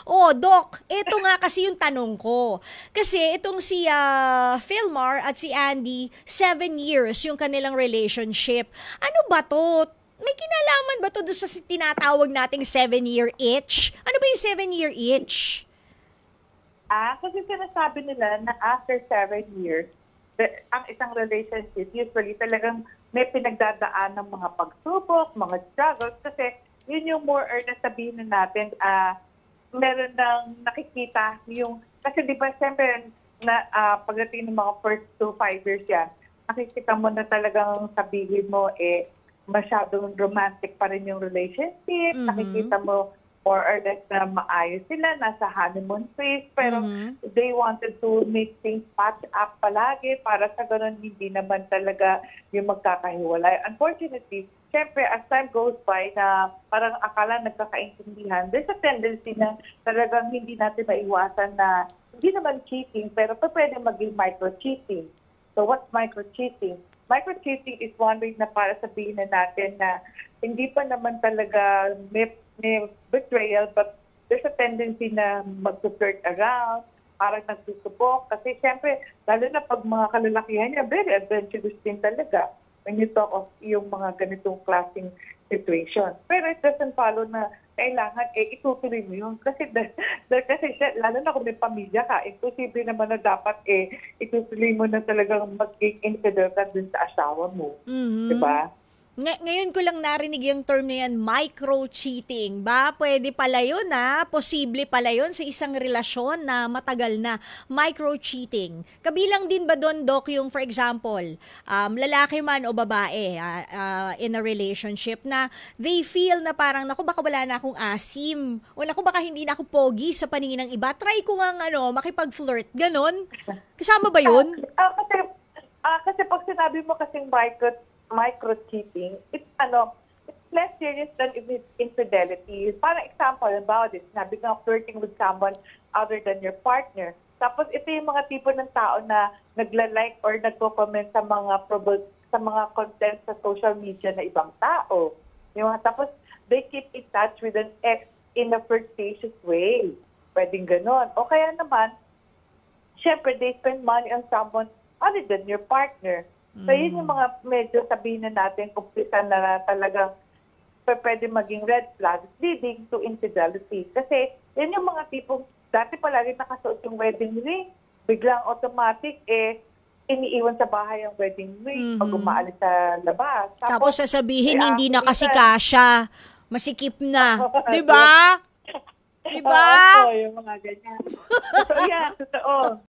Oh, Doc, ito nga kasi yung tanong ko. Kasi itong si Philmar at si Andy, 7 years yung kanilang relationship. Ano ba to? May kinalaman ba to doon sa tinatawag nating 7-year itch? Ano ba yung 7-year itch? Kasi sinasabi nila na after 7 years, ang isang relationship, usually talagang may pinagdadaan ng mga pagsubok, mga struggles, kasi yun yung more or less sabihin na natin, meron nang nakikita yung, kasi di ba siyempre, pagdating ng mga first 2, 5 years yan, nakikita mo na talagang sabihin mo, masyadong romantic pa rin yung relationship, nakikita mo more or less na maayos sila, nasa honeymoon phase, pero they wanted to make things patch up palagi para sa ganun hindi naman talaga yung magkakahiwalay. Unfortunately, syempre, as time goes by na parang akala nagkakaintindihan, there's a tendency na talagang hindi natin maiwasan na hindi naman cheating, pero pwede maging micro-cheating. So what's micro-cheating? Micro-cheating is one way na para sabihin na natin na hindi pa naman talaga may betrayal, but there's a tendency na mag-flirt around, parang nagsusubok. Kasi siyempre, lalo na pag mga kalalakihan niya, very adventurous din talaga when you talk of yung mga ganitong klaseng situation. Pero it doesn't follow na kailangan, itutuloy mo yun. Kasi lalo na kung may pamilya ka, imposible naman na dapat, itutuloy mo na talagang mag-infidel ka dun sa asawa mo. Diba? Ngayon ko lang narinig yung term na yan, micro-cheating. Ba, pwede pala yun posible pala yun sa isang relasyon na matagal na. Micro-cheating. Kabilang din ba doon, Doc, yung for example, lalaki man o babae in a relationship na they feel na parang, naku, baka wala na akong asim. O naku, baka hindi na ako pogi sa paningin ng iba. Try ko nga makipag-flirt. Ganon. Kasama ba yun? Kasi pag sinabi mo kasing micro-cheating, it's less serious than if it's infidelity. Parang example about it, sinabi nga flirting with someone other than your partner. Tapos ito yung mga tipo ng tao na nagla-like or nagko-comment sa mga content sa social media na ibang tao. Tapos they keep in touch with an ex in a flirtatious way. Pwedeng ganon. O kaya naman, syempre they spend money on someone other than your partner. So yun yung mga medyo sabihin na natin, kumpisa na talagang pwede maging red flags leading to infidelity. Kasi yun yung mga tipong dati palagi nakasuot yung wedding ring, biglang automatic iniiwan sa bahay ang wedding ring pag umaalis sa labas. Tapos sasabihin hindi na kasi kasya, masikip na. Diba? Diba? Oo, yung mga ganyan. So yan, totoo.